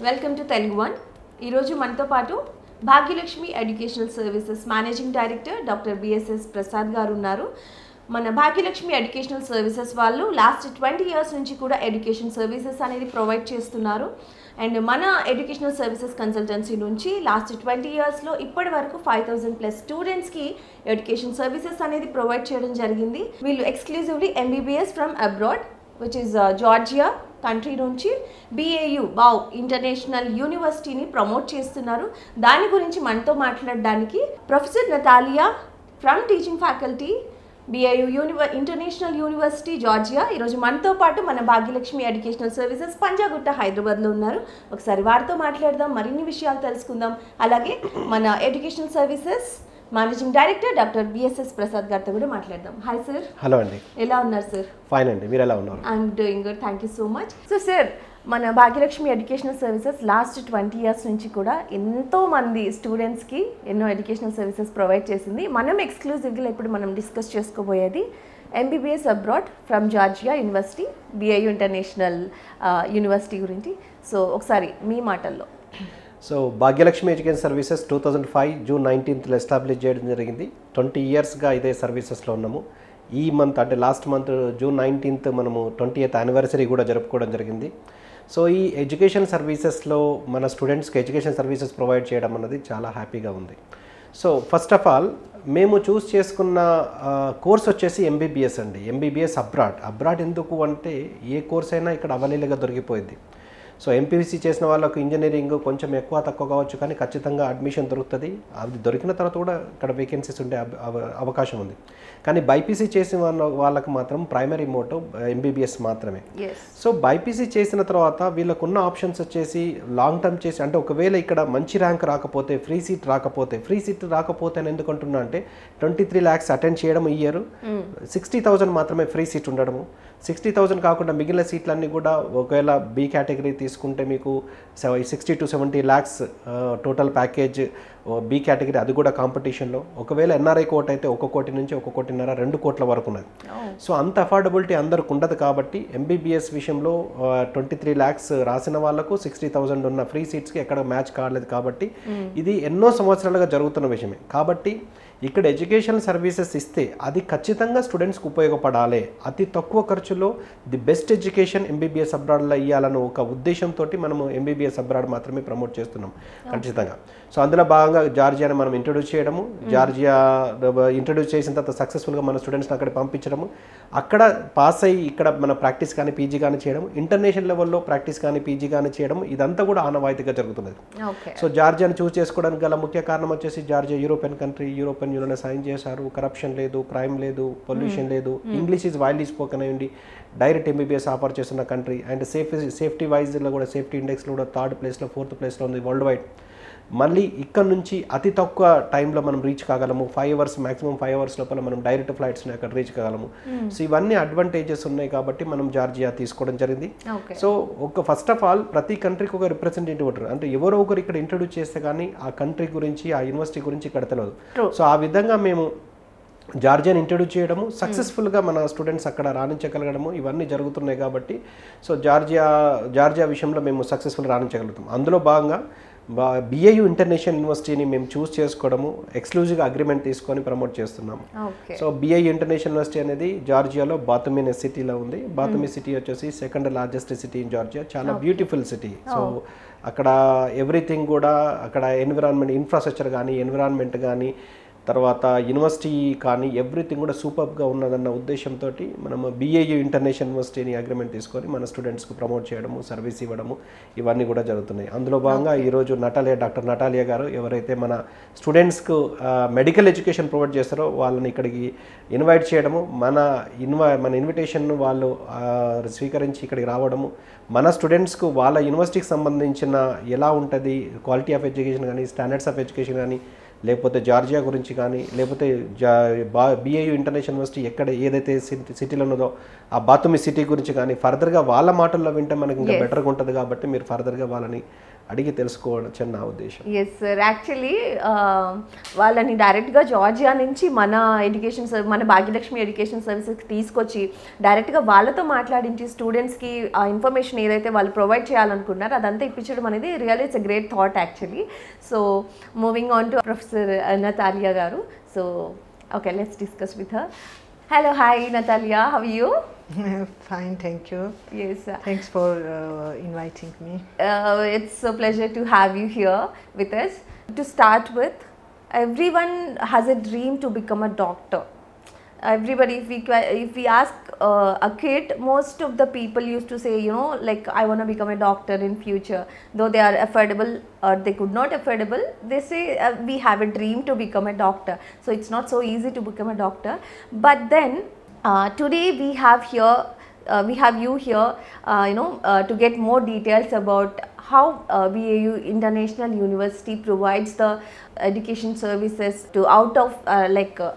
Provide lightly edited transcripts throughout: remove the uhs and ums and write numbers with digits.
Welcome to Telugu one. ఈరోజు మనతో పాటు Bhagyalakshmi educational services managing director doctor BSS Prasad గారు ఉన్నారు. మన భాగ్యలక్ష్మి ఎడ్యుకేషనల్ సర్వీసెస్ వాళ్ళు లాస్ట్ 20 years నుంచి కూడా ఎడ్యుకేషన్ సర్వీసెస్ అనేది ప్రొవైడ్ చేస్తున్నారు. అండ్ మన ఎడ్యుకేషనల్ సర్వీసెస్ కన్సల్టెన్సీ నుంచి లాస్ట్ 20 yearsలో ఇప్పటి వరకు 5000+ స్టూడెంట్స్కి ఎడ్యుకేషన్ సర్వీసెస్ అనేది ప్రొవైడ్ చేయడం జరిగింది. వీళ్ళు exclusively MBBS from abroad which is Georgia country నుంచి BAU బావ్ ఇంటర్నేషనల్ యూనివర్సిటీని ప్రమోట్ చేస్తున్నారు. దాని గురించి మనతో మాట్లాడడానికి professor నతాలియా from teaching faculty BAU international university Georgia ఈరోజు మనతో పాటు మన భాగ్యలక్ష్మి ఎడ్యుకేషనల్ సర్వీసెస్ పంజాగుట్ట హైదరాబాద్లో ఉన్నారు. ఒకసారి వారితో మాట్లాడదాం, మరిన్ని విషయాలు తెలుసుకుందాం. అలాగే మన educational services managing director doctor BSS Prasad గారితో కూడా మాట్లాడదాం. Hi sir. హలో అండి. ఎలా ఉన్నారు సార్? ఫైన్ అండి, మీరు ఎలా ఉన్నారు? I'm doing good, thank you so much. So sir, మన Bhagyalakshmi educational services last 20 years నుంచి కూడా ఎంతో మంది స్టూడెంట్స్కి ఎన్నో ఎడ్యుకేషనల్ సర్వీసెస్ ప్రొవైడ్ చేసింది. మనం ఎక్స్క్లూజివ్గా ఇప్పుడు మనం డిస్కస్ చేసుకోబోయేది MBBS abroad from Georgia university BAU international university గురించి. సో ఒకసారి మీ మాటల్లో. So Bhagyalakshmi education services 2005 June 19th establish చేయడం జరిగింది. 20 yearsగా ఇదే సర్వీసెస్లో ఉన్నాము. ఈ మంత్ అంటే లాస్ట్ మంత్ June 19th మనము 20th anniversary కూడా జరుపుకోవడం జరిగింది. సో ఈ ఎడ్యుకేషన్ సర్వీసెస్లో మన స్టూడెంట్స్కి ఎడ్యుకేషన్ సర్వీసెస్ ప్రొవైడ్ చేయడం అన్నది చాలా హ్యాపీగా ఉంది. సో ఫస్ట్ ఆఫ్ ఆల్ మేము చూస్ చేసుకున్న కోర్స్ వచ్చేసి MBBS అండి. MBBS అబ్రాడ్ ఎందుకు అంటే ఏ కోర్స్ అయినా ఇక్కడ అవైలబుల్గా దొరికిపోయింది. సో MPC చేసిన వాళ్ళకు ఇంజనీరింగ్ కొంచెం ఎక్కువ తక్కువ కావచ్చు, కానీ ఖచ్చితంగా అడ్మిషన్ దొరుకుతుంది. అది దొరికిన తర్వాత కూడా ఇక్కడ వేకెన్సీస్ ఉండే అవకాశం ఉంది. కానీ బైపీసీ చేసిన వాళ్ళకు మాత్రం ప్రైమరీ మోటో MBBS మాత్రమే. సో బైపీసీ చేసిన తర్వాత వీళ్ళకున్న ఆప్షన్స్ వచ్చేసి లాంగ్ టర్మ్ చేసి, అంటే ఒకవేళ ఇక్కడ మంచి ర్యాంక్ రాకపోతే ఫ్రీ సీట్ రాకపోతే అని ఎందుకంటున్నా అంటే 23 lakhs అటెండ్ చేయడం ఈ ఇయర్ 60,000 మాత్రమే ఫ్రీ సీట్ ఉండడము. 60,000 కాకుండా మిగిలిన సీట్లన్నీ కూడా ఒకవేళ B కేటగిరీ తీసుకుంటే మీకు 60 to 70 lakhs total package B category, అది కూడా కాంపిటీషన్లో. ఒకవేళ NRI కోట అయితే 1 కోటి నుంచి 1 కోటిన్నర 2 కోట్ల వరకు ఉన్నది. సో అంత అఫోర్డబిలిటీ అందరికి ఉండదు. కాబట్టి MBBS విషయంలో 23 lakhs రాసిన వాళ్ళకు 60,000 ఉన్న ఫ్రీ సీట్స్కి ఎక్కడ మ్యాచ్ కాలేదు. కాబట్టి ఇది ఎన్నో సంవత్సరాలుగా జరుగుతున్న విషయమే. కాబట్టి ఇక్కడ ఎడ్యుకేషన్ సర్వీసెస్ ఇస్తే అది ఖచ్చితంగా స్టూడెంట్స్కి ఉపయోగపడాలి. అతి తక్కువ ఖర్చులో ది బెస్ట్ ఎడ్యుకేషన్ MBBS అబ్రాడ్లో ఇవ్వాలన్న ఒక ఉద్దేశంతో మనము MBBS అబ్రాడ్ మాత్రమే ప్రమోట్ చేస్తున్నాం ఖచ్చితంగా. సో అందులో భాగంగా జార్జియాని మనం ఇంట్రొడ్యూస్ చేయడము, జార్జియా ఇంట్రొడ్యూస్ చేసిన తర్వాత సక్సెస్ఫుల్గా మన స్టూడెంట్స్ని అక్కడ పంపించడము, అక్కడ పాస్ అయ్యి ఇక్కడ మన ప్రాక్టీస్ కానీ PG కానీ చేయడం, ఇంటర్నేషనల్ లెవెల్లో ప్రాక్టీస్ కానీ PG కానీ చేయడం, ఇదంతా కూడా ఆనవాయితీగా జరుగుతున్నది. సో జార్జియాని చూస్ చేసుకోవడానికి గల ముఖ్య కారణం వచ్చేసి Georgia European country, European Union sign చేశారు, కరప్షన్ లేదు, క్రైమ్ లేదు, పొల్యూషన్ లేదు, ఇంగ్లీష్ ఈజ్ వైడ్లీ స్పోకెన్ అయ్యండి, డైరెక్ట్ MBBS ఆఫర్ చేస్తున్న కంట్రీ. అండ్ సేఫ్టీ వైజ్లో కూడా సేఫ్టీ ఇండెక్స్లో కూడా 3rd ప్లేస్లో 4th ప్లేస్లో ఉంది వరల్డ్ వైడ్. మళ్ళీ ఇక్కడ నుంచి అతి తక్కువ టైంలో మనం రీచ్ కాగలము. 5 hours మ్యాక్సిమం 5 hours లోపల మనం డైరెక్ట్ ఫ్లైట్స్ని అక్కడ రీచ్ కాగలము. సో ఇవన్నీ అడ్వాంటేజెస్ ఉన్నాయి కాబట్టి మనం జార్జియా తీసుకోవడం జరిగింది. సో ఫస్ట్ ఆఫ్ ఆల్ ప్రతి కంట్రీకి ఒక రిప్రజెంటేటివ్ ఉంటారు. అంటే ఎవరో ఒకరు ఇక్కడ ఇంట్రొడ్యూస్ చేస్తే కానీ ఆ కంట్రీ గురించి, ఆ యూనివర్సిటీ గురించి ఇక్కడ తెలియదు. సో ఆ విధంగా మేము జార్జియాని ఇంట్రొడ్యూస్ చేయడము, సక్సెస్ఫుల్గా మన స్టూడెంట్స్ అక్కడ రాణించగలగడము, ఇవన్నీ జరుగుతున్నాయి. కాబట్టి సో జార్జియా విషయంలో మేము సక్సెస్ఫుల్ రాణించగలుగుతాం. అందులో భాగంగా BAU ఇంటర్నేషనల్ యూనివర్సిటీని మేము చూస్ చేసుకోవడము, ఎక్స్క్లూజివ్గా అగ్రిమెంట్ తీసుకొని ప్రమోట్ చేస్తున్నాము. సో BAU ఇంటర్నేషనల్ యూనివర్సిటీ అనేది జార్జియాలో బాతుమి అనే సిటీలో ఉంది. బాతుమి సిటీ వచ్చేసి 2nd largest city in Georgia, చాలా బ్యూటిఫుల్ సిటీ. సో అక్కడ ఎవ్రీథింగ్ కూడా అక్కడ ఇన్ఫ్రాస్ట్రక్చర్ కానీ, ఎన్విరాన్మెంట్ కానీ, తర్వాత యూనివర్సిటీ కానీ ఎవ్రీథింగ్ కూడా సూపర్గా ఉన్నదన్న ఉద్దేశంతో మనము BAU ఇంటర్నేషనల్ యూనివర్సిటీని అగ్రిమెంట్ తీసుకొని మన స్టూడెంట్స్కి ప్రమోట్ చేయడము, సర్వీస్ ఇవ్వడము, ఇవన్నీ కూడా జరుగుతున్నాయి. అందులో భాగంగా ఈరోజు డాక్టర్ నటాలియా గారు ఎవరైతే మన స్టూడెంట్స్కు మెడికల్ ఎడ్యుకేషన్ ప్రొవైడ్ చేస్తారో వాళ్ళని ఇక్కడికి ఇన్వైట్ చేయడము, మన ఇన్విటేషన్ను వాళ్ళు స్వీకరించి ఇక్కడికి రావడము, మన స్టూడెంట్స్కు వాళ్ళ యూనివర్సిటీకి సంబంధించిన ఎలా ఉంటుంది క్వాలిటీ ఆఫ్ ఎడ్యుకేషన్ కానీ, స్టాండర్డ్స్ ఆఫ్ ఎడ్యుకేషన్ కానీ, లేకపోతే జార్జియా గురించి కానీ, లేకపోతే BAU ఇంటర్నేషనల్ యూనివర్సిటీ ఎక్కడ ఏదైతే సిటీలో ఉన్నదో ఆ బాతుమి సిటీ గురించి కానీ ఫర్దర్గా వాళ్ళ మాటల్లో వింటే మనకి ఇంకా బెటర్గా ఉంటుంది. కాబట్టి మీరు ఫర్దర్గా వాళ్ళని అడిగి తెలుసుకోవచ్చు అని నా ఉద్దేశం. ఎస్ సార్, యాక్చువల్లీ వాళ్ళని డైరెక్ట్గా జార్జియా నుంచి మన మన భాగ్యలక్ష్మి ఎడ్యుకేషన్ సర్వీసెస్కి తీసుకొచ్చి డైరెక్ట్గా వాళ్ళతో మాట్లాడించి స్టూడెంట్స్కి ఆ ఇన్ఫర్మేషన్ ఏదైతే వాళ్ళు ప్రొవైడ్ చేయాలనుకున్నారో అదంతా ఇప్పించడం అనేది really it's a great thought actually. So moving on to professor Natalia garu. So okay, let's discuss with her. Hello, hi Natalia, how are you? Fine, thank you. Yes. Thanks for inviting me. It's a pleasure to have you here with us. To start with, everyone has a dream to become a doctor. Everybody, if we ask a kid, most of the people used to say, you know, like I want to become a doctor in future. Though they are affordable or they could not affordable, they say we have a dream to become a doctor. So it's not so easy to become a doctor. But then today we have you here, to get more details about how BAU International University provides the education services to out of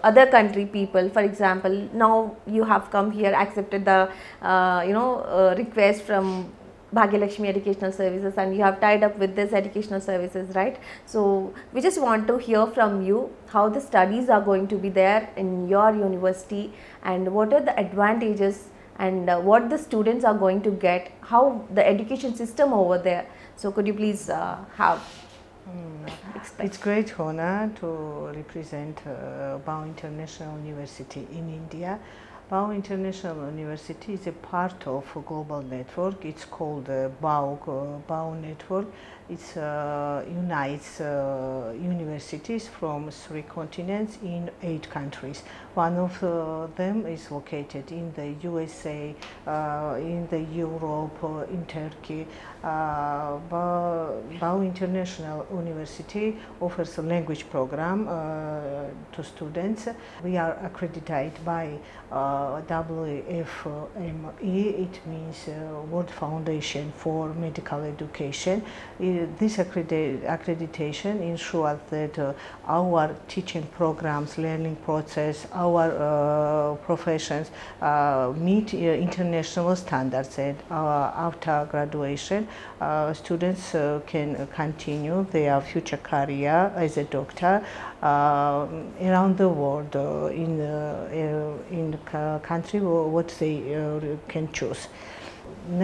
other country people. For example, now you have come here, accepted the request from Bhagyalakshmi Educational Services, and you have tied up with this educational services, right? So we just want to hear from you how the studies are going to be there in your university, and what are the advantages, and what the students are going to get, how the education system over there. So could you please It's great honor to represent BAU International University in India. BAU International University is a part of a global network. It's called BAU Network. It unites universities from 3 continents in 8 countries. One of them is located in the USA, in the Europe, in Turkey. BAU International University offers a language program to students. We are accredited by WFME. It means World Foundation for Medical Education. This accreditation ensures that our teaching programs, learning process, our professions meet international standards, and after graduation students can continue their future career as a doctor around the world in the country what they can choose.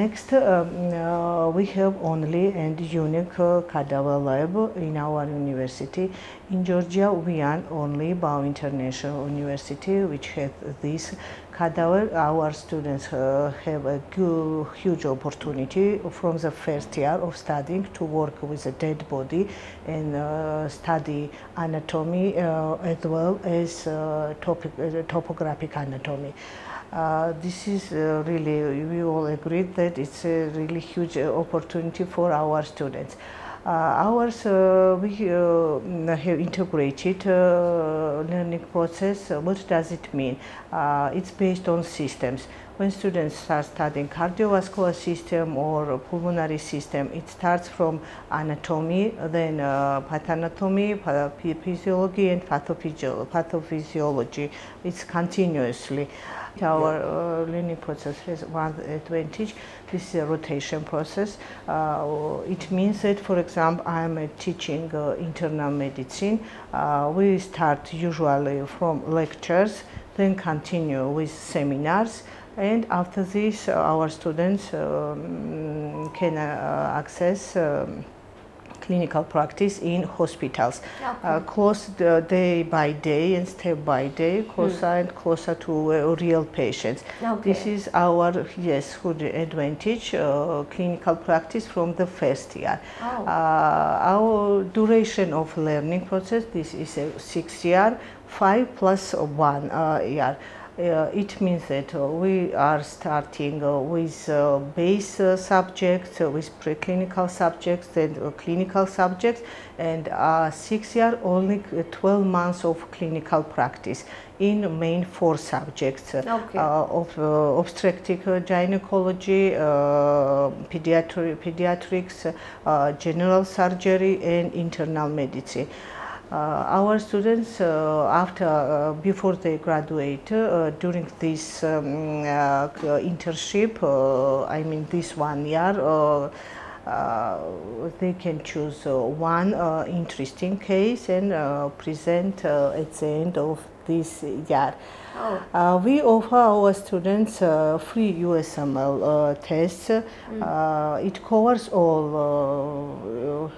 Next, we have only and unique cadaver lab in our university. In Georgia, we are only BAU International University which has this cadaver. Our students have a huge opportunity from the first year of studying to work with a dead body and study anatomy as well as topographic anatomy. This is really, we all agree that it's a really huge opportunity for our students. We have integrated learning process. What does it mean? It's based on systems. When students start studying cardiovascular system or pulmonary system, it starts from anatomy, then pathology, physiology, and pathophysiology. It's continuously. Our learning process has one advantage. This is a rotation process. It means that, for example, I am teaching internal medicine. We start usually from lectures, then continue with seminars, and after this our students can access clinical practice in hospitals, close day by day and step by day, closer and closer to real patients. This is our good advantage, clinical practice from the first year. Our duration of learning process, this is a 6 year, 5 plus 1 year. It means that we are starting with base subjects, with preclinical subjects and clinical subjects, and 6 year only 12 months of clinical practice in main 4 subjects of obstetric gynecology, pediatrics, general surgery, and internal medicine. Our students, before they graduate, during this internship, I mean this 1 year, they can choose one interesting case and present at the end of this year. Oh. We offer our students free USML tests. It covers all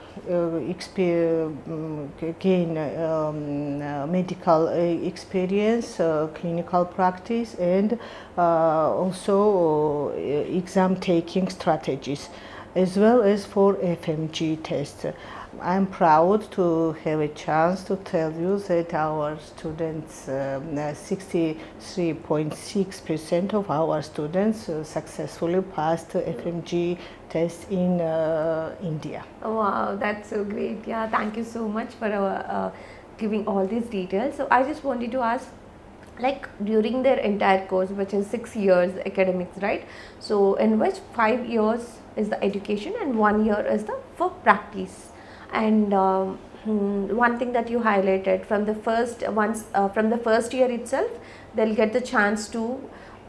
medical experience, clinical practice, and also exam taking strategies, as well as for FMG tests. I'm proud to have a chance to tell you that our students, 63.6% of our students successfully passed FMG test in India. Oh, wow, that's so great. Yeah, thank you so much for giving all these details. So I just wanted to ask, like during their entire course, which is 6 years academics, right? So in which 5 years is the education and 1 year is the for practice? And one thing that you highlighted from the first year itself, they'll get the chance to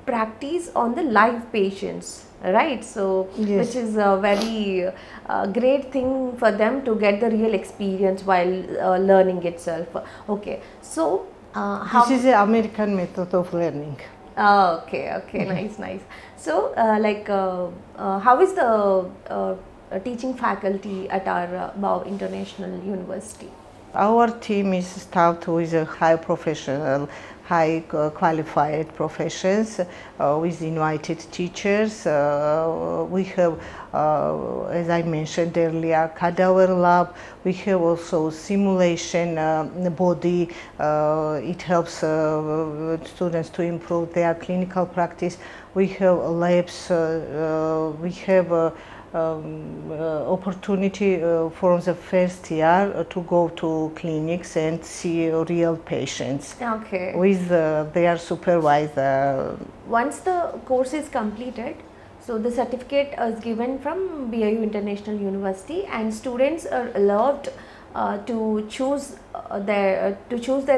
practice on the live patients, right? So Yes. which is a very great thing for them to get the real experience while learning itself. Okay, so how This is the American method of learning. okay, nice. So how is the teaching faculty at our Bau International University? Our team is staffed with a high professional, high qualified professions, with invited teachers. We have, as I mentioned earlier, cadaver lab. We have also simulation body. It helps students to improve their clinical practice. We have labs. We have opportunity from the first year to go to clinics and see real patients Okay. with their supervisor. Once the course is completed, so the certificate is given from BIU International University, and students are allowed to choose their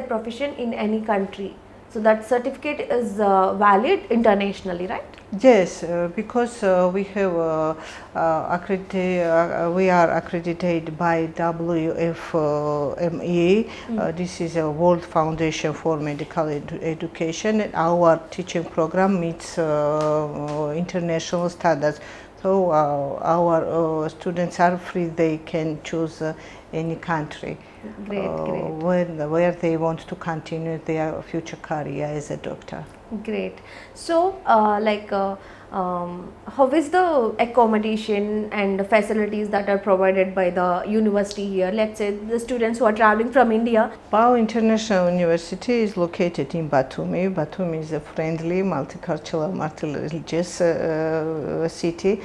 profession in any country. So that certificate is valid internationally, right? Yes, because we have we are accredited by WFME. This is a World Foundation for Medical Education. And our teaching program meets international standards. So our students are free; they can choose any country Great. where they want to continue their future career as a doctor. Great. So, how is the accommodation and facilities that are provided by the university here? Let's say the students who are traveling from India. Bau International University is located in Batumi. Batumi is a friendly, multicultural, multi-religious city.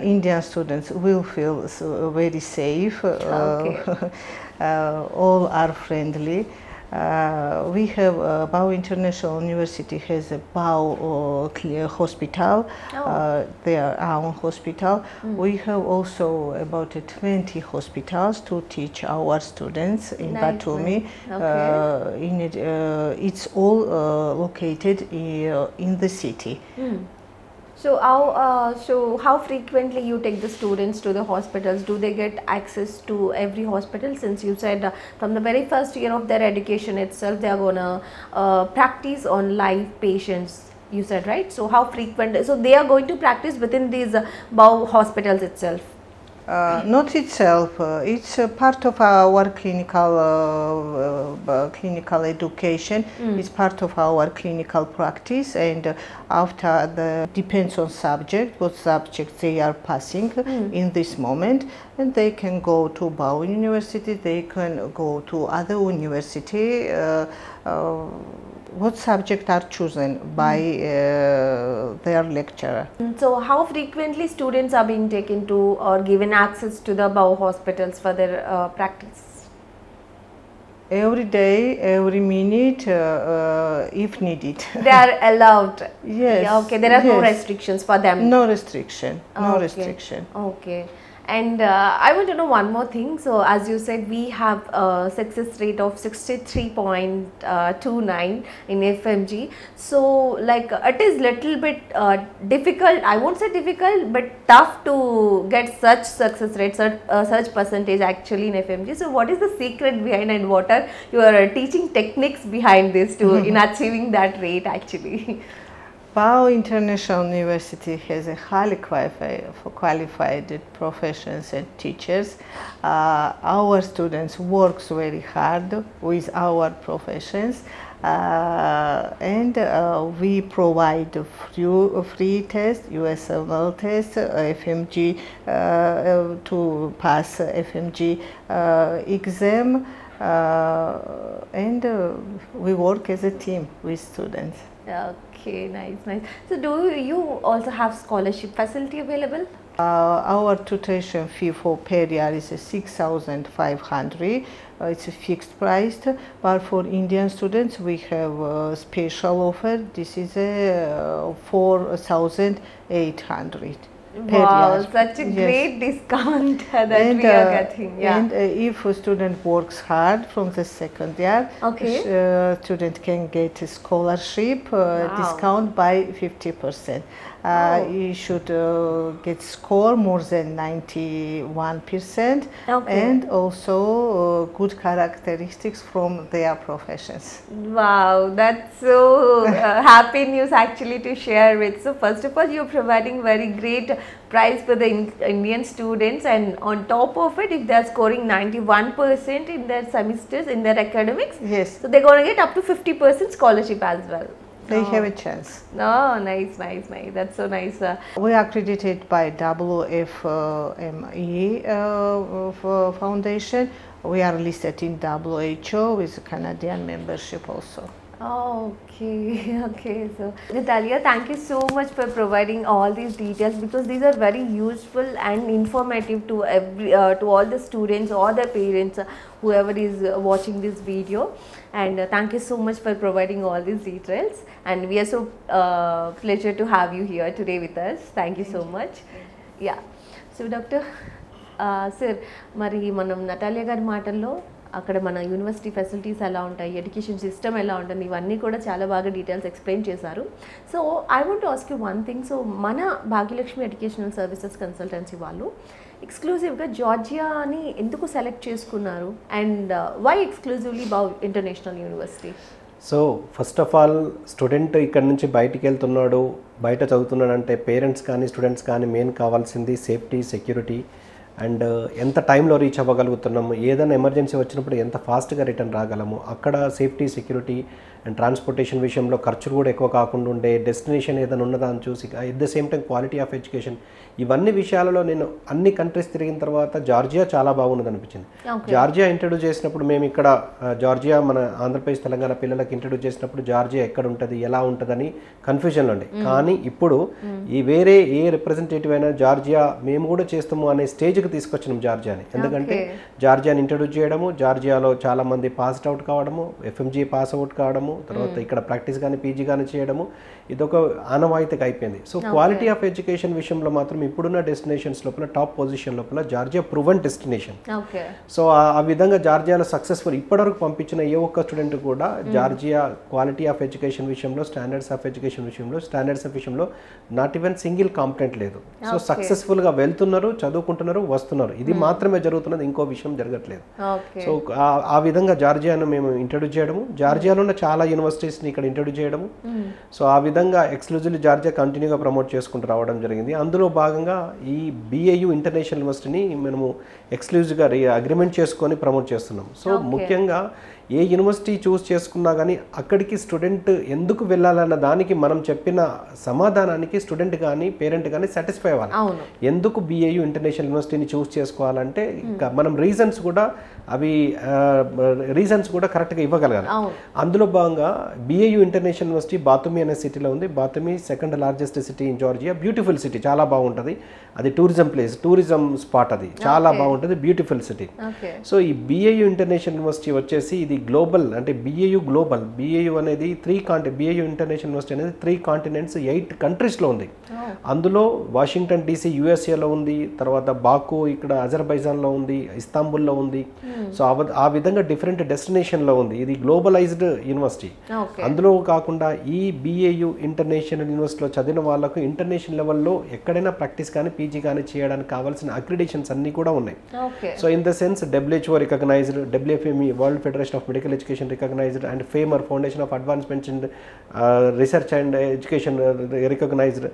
Indian students will feel very safe. Okay. All are friendly. We have Bau International University has a Bau hospital, their own hospital. We have also about 20 hospitals to teach our students in Nice. Batumi. Okay. It's all located in the city. So how frequently you take the students to the hospitals? Do they get access to every hospital? Since you said from the very first year of their education itself, they are gonna practice on live patients. You said, right? So how frequent? So they are going to practice within these Bau hospitals itself. Not itself. It's a part of our clinical education. It's part of our clinical practice, and after depends on subject, what subject they are passing in this moment, and they can go to Bau University. They can go to other university. What subject are chosen by their lecturer. So how frequently students are being taken to or given access to the Bau hospitals for their practice? Every day, every minute, if needed. They are allowed. Yes. Yeah, okay. There are no restrictions for them. No restriction. No Okay. restriction. Okay. And I want to know one more thing. So as you said, we have a success rate of 63.29 in FMG. So like it is little bit difficult, I won't say difficult, but tough to get such success rate, such percentage actually in FMG. So what is the secret behind, and what are your teaching techniques behind this to in achieving that rate actually? Pau International University has a highly qualified professionals and teachers. Our students works very hard with our professions, and we provide free test, USML test, FMG to pass FMG exam, and we work as a team with students. Okay, nice. So do you also have scholarship facility available? Our tuition fee for per year is 6,500. It's a fixed price, but for Indian students we have a special offer. This is 4,800. Wow, such a great discount that we are getting. Yeah. And if a student works hard from the second year, student can get a scholarship discount by 50%. You should get score more than 91%, and also good characteristics from their professions. Wow, that's so happy news actually to share with. So first of all, you're providing very great price for the Indian students, and on top of it, if they're scoring 91% in their semesters, in their academics, yes, so they're going to get up to 50% scholarship as well. They have a chance. Oh, nice. That's so nice. We are accredited by WFME Foundation. We are listed in WHO with Canadian membership also. Okay. So Natalia, thank you so much for providing all these details, because these are very useful and informative to to all the students or their parents, whoever is watching this video. And thank you so much for providing all these details. And we are so pleasure to have you here today with us. Thank you so much. Yeah. So Dr. Sir, మరి మనం Natalia గారి మాటల్లో అక్కడ మన university facilities ఎలా ఉంటాయి, education system ఎలా ఉంటుంది, ఇవన్నీ కూడా చాలా బాగా డీటెయిల్స్ ఎక్స్ప్లెయిన్ చేశారు. So I want to ask you one thing. So మన భాగ్యలక్ష్మి ఎడ్యుకేషనల్ సర్వీసెస్ కన్సల్టెన్సీ వాళ్ళు ఎక్స్క్లూజివ్గా జార్జియాని ఎందుకు సెలెక్ట్ చేసుకున్నారు, and why exclusively international university? So first of all, student ఇక్కడ నుంచి బయటికి వెళ్తున్నాడు, బయట చదువుతున్నాడు అంటే పేరెంట్స్ కానీ స్టూడెంట్స్ కానీ మెయిన్ కావాల్సింది సేఫ్టీ, సెక్యూరిటీ, అండ్ ఎంత టైంలో రీచ్ అవ్వగలుగుతున్నాము, ఏదైనా ఎమర్జెన్సీ వచ్చినప్పుడు ఎంత ఫాస్ట్గా రిటర్న్ రాగలము, అక్కడ సేఫ్టీ, సెక్యూరిటీ అండ్ ట్రాన్స్పోర్టేషన్ విషయంలో ఖర్చులు కూడా ఎక్కువ కాకుండా ఉండే, డెస్టినేషన్ ఏదైనా ఉన్నదా అని చూసి, at the same time quality of education, ఇవన్నీ విషయాలలో నేను అన్ని కంట్రీస్ తిరిగిన తర్వాత జార్జియా చాలా బాగున్నది అనిపించింది. జార్జియా ఇంట్రడ్యూస్ చేసినప్పుడు మేము ఇక్కడ జార్జియా మన ఆంధ్రప్రదేశ్ తెలంగాణ పిల్లలకి ఇంట్రడ్యూస్ చేసినప్పుడు జార్జియా ఎక్కడ ఉంటుంది, ఎలా ఉంటుందని కన్ఫ్యూజన్లో ఉండే. కానీ ఇప్పుడు ఈ వేరే ఏ రిప్రజెంటేటివ్ అయినా జార్జియా మేము కూడా చేస్తాము అనే స్టేజ్కి తీసుకొచ్చినాం జార్జియాని. ఎందుకంటే జార్జియాని ఇంట్రడ్యూస్ చేయడము, జార్జియాలో చాలా మంది పాస్డ్ అవుట్ కావడము, ఎఫ్ఎంజీ పాస్ అవుట్ కావడము, తర్వాత ఇక్కడ ప్రాక్టీస్ కానీ పీజీ కానీ చేయడము, ఇదొక ఆనవాయితీగా అయిపోయింది. సో క్వాలిటీ ఆఫ్ ఎడ్యుకేషన్ విషయంలో మాత్రం ఇప్పుడున్న డెస్టినేషన్స్ లోపల టాప్ పొజిషన్ లోపల జార్జియా ప్రూవెన్ డెస్టినేషన్. సో ఆ విధంగా జార్జియాలో సక్సెస్ఫుల్ ఇప్పటివరకు పంపించిన ఏ ఒక్క స్టూడెంట్ కూడా జార్జియా క్వాలిటీ ఆఫ్ ఎడ్యుకేషన్ విషయంలో, స్టాండర్డ్స్ ఆఫ్ ఎడ్యుకేషన్ విషయంలో నాట్ ఈవెన్ సింగిల్ కాంప్లైంట్ లేదు. సో సక్సెస్ఫుల్గా వెళ్తున్నారు, చదువుకుంటున్నారు, వస్తున్నారు. ఇది మాత్రమే జరుగుతున్నది, ఇంకో విషయం జరగట్లేదు. సో ఆ విధంగా జార్జియాను మేము ఇంట్రడ్యూస్ చేయడము, జార్జియాలో ఉన్న చాలా యూనివర్సిటీస్ని ఇక్కడ ఇంట్రడ్యూస్ చేయడము. సో ఆ విధంగా ఎక్స్క్లూజివ్లీ జార్జియా కంటిన్యూగా ప్రమోట్ చేసుకుంటూ రావడం జరిగింది. అందులో భాగంగా ఈ BAU ఇంటర్నేషనల్ యూనివర్సిటీని మనము ఎక్స్క్లూజివ్గా అగ్రిమెంట్ చేసుకొని ప్రమోట్ చేస్తున్నాం. సో ముఖ్యంగా ఏ యూనివర్సిటీ చూస్ చేసుకున్నా కానీ అక్కడికి స్టూడెంట్ ఎందుకు వెళ్ళాలన్న దానికి మనం చెప్పిన సమాధానానికి స్టూడెంట్ కానీ పేరెంట్ కానీ సాటిస్ఫై అవ్వాలి. ఎందుకు BAU ఇంటర్నేషనల్ యూనివర్సిటీని చూస్ చేసుకోవాలంటే మనం రీజన్స్ కూడా అవి రీజన్స్ కూడా కరెక్ట్గా ఇవ్వగలగాలి. అందులో భాగంగా BAU ఇంటర్నేషనల్ యూనివర్సిటీ బాతుమి అనే సిటీలో ఉంది. Batumi second largest city in Georgia. Beautiful city, చాలా బాగుంటుంది. అది టూరిజం ప్లేస్, టూరిజం స్పాట్, అది చాలా బాగుంటుంది, బ్యూటిఫుల్ సిటీ. సో ఈ BAU ఇంటర్నేషనల్ యూనివర్సిటీ వచ్చేసి ఇది గ్లోబల్, అంటే BAU గ్లోబల్. BAU అనేది BAU ఇంటర్నేషనల్ యూనివర్సిటీ అనేది 3 కాంటినెంట్స్ 8 కంట్రీస్లో ఉంది. అందులో వాషింగ్టన్ DC USAలో ఉంది, తర్వాత బాకు ఇక్కడ అజర్బైజాన్లో ఉంది, ఇస్తాంబుల్లో ఉంది. సో ఆ విధంగా డిఫరెంట్ డెస్టినేషన్లో ఉంది. ఇది గ్లోబలైజ్డ్ యూనివర్సిటీ. అందులో కాకుండా ఈ BAU ఇంటర్నేషనల్ యూనివర్సిటీలో చదివిన వాళ్ళకు ఇంటర్నేషనల్ లెవెల్లో ఎక్కడైనా ప్రాక్టీస్ కానీ PG కానీ చేయడానికి కావాల్సిన అక్రిడేషన్స్ అన్నీ కూడా ఉన్నాయి. So in the sense WHO recognised, WFME world federation of medical education recognised, and FAIMER foundation of advancements in research and education recognised,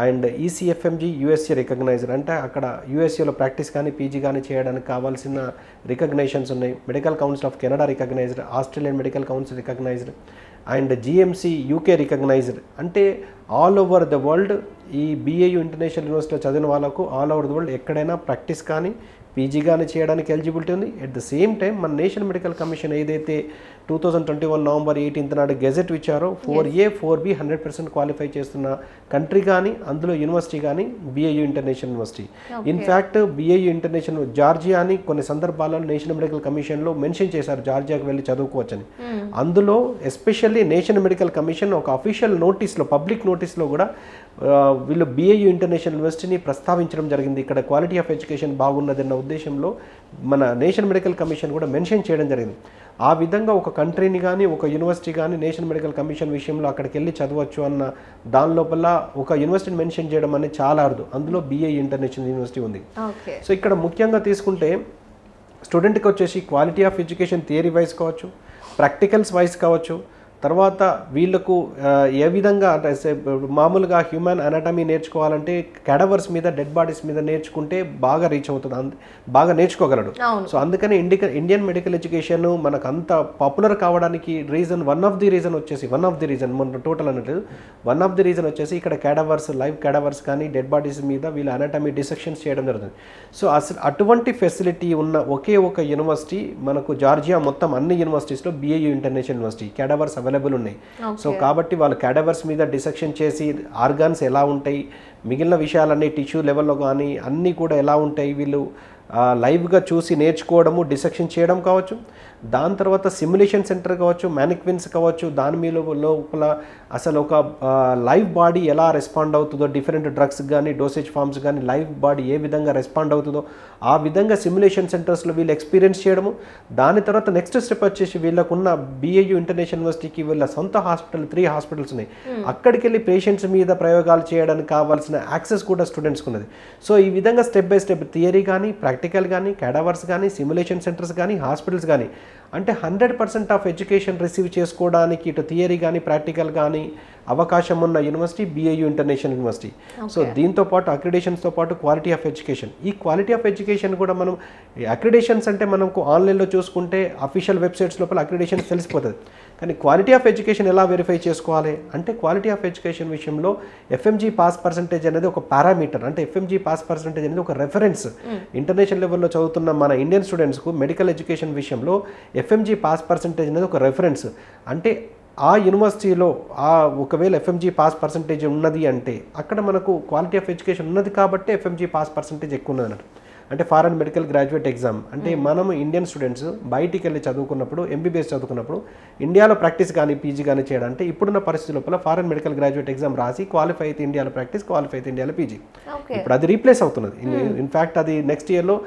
and ECFMG USA recognised. అంటే అక్కడ USAలో ప్రాక్టీస్ కానీ PG కానీ చేయడానికి కావాల్సిన రికగ్నైషన్స్ ఉన్నాయి. Medical council of Canada recognised, Australian medical council recognised, and GMC UK recognised. అంటే all over the world ఈ BAU international యూనివర్సిటీలో చదివిన వాళ్ళకు ఆల్ ఓవర్ ద వరల్డ్ ఎక్కడైనా ప్రాక్టీస్ కానీ PG కానీ చేయడానికి ఎలిజిబిలిటీ ఉంది. ఎట్ ద సేమ్ టైం మన నేషనల్ మెడికల్ కమిషన్ ఏదైతే 2021 నవంబర్ 18 నాడు గెజెట్ ఇచ్చారో 4A 4B 100% క్వాలిఫై చేస్తున్న కంట్రీ కానీ అందులో యూనివర్సిటీ కానీ BAU international university. In fact BAU international Georgia అని కొన్ని సందర్భాల్లో నేషనల్ మెడికల్ కమిషన్లో మెన్షన్ చేశారు, జార్జియాకి వెళ్ళి చదువుకోవచ్చని. అందులో ఎస్పెషల్లీ నేషనల్ మెడికల్ కమిషన్ ఒక అఫీషియల్ నోటీస్లో, పబ్లిక్ నోటీస్లో కూడా వీళ్ళు BAU ఇంటర్నేషనల్ యూనివర్సిటీని ప్రస్తావించడం జరిగింది. ఇక్కడ క్వాలిటీ ఆఫ్ ఎడ్యుకేషన్ బాగున్నదన్న ఉద్దేశంలో మన నేషనల్ మెడికల్ కమిషన్ కూడా మెన్షన్ చేయడం జరిగింది. ఆ విధంగా ఒక కంట్రీని కానీ ఒక యూనివర్సిటీ కానీ నేషనల్ మెడికల్ కమిషన్ విషయంలో అక్కడికి వెళ్ళి చదవచ్చు అన్న దాని లోపల ఒక యూనివర్సిటీని మెన్షన్ చేయడం అనేది చాలా అరుదు. అందులో BAU ఇంటర్నేషనల్ యూనివర్సిటీ ఉంది. సో ఇక్కడ ముఖ్యంగా తీసుకుంటే స్టూడెంట్కి వచ్చేసి quality of education theory wise కావచ్చు, ప్రాక్టికల్స్ వైజ్ కావచ్చు, తర్వాత వీళ్ళకు ఏ విధంగా మామూలుగా హ్యూమన్ అనాటమీ నేర్చుకోవాలంటే క్యాడవర్స్ మీద, డెడ్ బాడీస్ మీద నేర్చుకుంటే బాగా రీచ్ అవుతుంది, బాగా నేర్చుకోగలడు. సో అందుకని ఇండియన్ మెడికల్ ఎడ్యుకేషన్ మనకు అంత పాపులర్ కావడానికి వన్ ఆఫ్ ది రీజన్ మన టోటల్ అనట్లేదు, వన్ ఆఫ్ ది రీజన్ వచ్చేసి ఇక్కడ క్యాడవర్స్, లైవ్ క్యాడవర్స్ కానీ డెడ్ బాడీస్ మీద వీళ్ళు అనాటమీ డిసెక్షన్స్ చేయడం జరుగుతుంది. సో అసలు అటువంటి ఫెసిలిటీ ఉన్న ఒకే ఒక యూనివర్సిటీ మనకు జార్జియా మొత్తం అన్ని యూనివర్సిటీస్లో BAU ఇంటర్నేషనల్ యూనివర్సిటీ. క్యాడవర్స్ అవైలబుల్ ఉన్నాయి. సో కాబట్టి వాళ్ళు క్యాడవర్స్ మీద డిసెక్షన్ చేసి ఆర్గాన్స్ ఎలా ఉంటాయి, మిగిలిన విషయాలన్నీ టిష్యూ లెవెల్లో కానీ అన్నీ కూడా ఎలా ఉంటాయి వీళ్ళు లైవ్గా చూసి నేర్చుకోవడము, డిసెక్షన్ చేయడం కావచ్చు. దాని తర్వాత సిమ్యులేషన్ సెంటర్ కావచ్చు, మ్యానిక్విన్స్ కావచ్చు, దాని మీద లోపల అసలు ఒక లైవ్ బాడీ ఎలా రెస్పాండ్ అవుతుందో, డిఫరెంట్ డ్రగ్స్ కానీ డోసేజ్ ఫార్మ్స్ కానీ లైవ్ బాడీ ఏ విధంగా రెస్పాండ్ అవుతుందో ఆ విధంగా సిమ్యులేషన్ సెంటర్స్లో వీళ్ళు ఎక్స్పీరియన్స్ చేయడము. దాని తర్వాత నెక్స్ట్ స్టెప్ వచ్చేసి వీళ్ళకున్న BAU ఇంటర్నేషనల్ యూనివర్సిటీకి వీళ్ళ సొంత హాస్పిటల్ 3 హాస్పిటల్స్ ఉన్నాయి. అక్కడికి వెళ్ళి పేషెంట్స్ మీద ప్రయోగాలు చేయడానికి కావాల్సిన యాక్సెస్ కూడా స్టూడెంట్స్కి ఉన్నది. సో ఈ విధంగా స్టెప్ బై స్టెప్ థియరీ కానీ, ప్రాక్టికల్ కానీ, క్యాడవర్స్ కానీ, సిమ్యులేషన్ సెంటర్స్ కానీ, హాస్పిటల్స్ కానీ, అంటే 100% ఆఫ్ ఎడ్యుకేషన్ రిసీవ్ చేసుకోవడానికి ఇటు థియరీ కానీ ప్రాక్టికల్ కానీ అవకాశం ఉన్న university BAU international university. So దీంతో పాటు అక్రిడేషన్స్తో పాటు క్వాలిటీ ఆఫ్ ఎడ్యుకేషన్. ఈ క్వాలిటీ ఆఫ్ ఎడ్యుకేషన్ కూడా మనం అక్రిడేషన్స్ అంటే మనకు ఆన్లైన్లో చూసుకుంటే అఫీషియల్ వెబ్సైట్స్ లోపల అక్రిడేషన్స్ తెలిసిపోతుంది. కానీ క్వాలిటీ ఆఫ్ ఎడ్యుకేషన్ ఎలా వెరిఫై చేసుకోవాలి అంటే క్వాలిటీ ఆఫ్ ఎడ్యుకేషన్ విషయంలో FMG పాస్ పర్సంటేజ్ అనేది ఒక పారామీటర్. అంటే FMG పాస్ పర్సంటేజ్ అనేది ఒక రెఫరెన్స్. ఇంటర్నేషనల్ లెవెల్లో చదువుతున్న మన ఇండియన్ స్టూడెంట్స్కు మెడికల్ ఎడ్యుకేషన్ విషయంలో FMG పాస్ పర్సంటేజ్ అనేది ఒక రెఫరెన్స్. అంటే ఆ యూనివర్సిటీలో ఒకవేళ FMG పాస్ పర్సంటేజ్ ఉన్నది అంటే అక్కడ మనకు క్వాలిటీ ఆఫ్ ఎడ్యుకేషన్ ఉన్నది కాబట్టి FMG పాస్ పర్సంటేజ్ ఎక్కువ ఉన్నది అన్నట్టు. అంటే ఫారెన్ మెడికల్ గ్రాడ్యుయేట్ ఎగ్జామ్ అంటే మనం ఇండియన్ స్టూడెంట్స్ బయటికి వెళ్ళి చదువుకున్నప్పుడు, MBBS చదువుకున్నప్పుడు ఇండియాలో ప్రాక్టీస్ కానీ PG కానీ చేయడం అంటే ఇప్పుడున్న పరిస్థితి లోపల ఫారెన్ మెడికల్ గ్రాడ్యుయేట్ ఎగ్జామ్ రాసి క్వాలిఫై అయితే ఇండియాలో ప్రాక్టీస్, క్వాలిఫై అయితే ఇండియాలో PG. ఇప్పుడు అది రీప్లేస్ అవుతున్నది. ఇన్ఫ్యాక్ట్ అది నెక్స్ట్ ఇయర్లో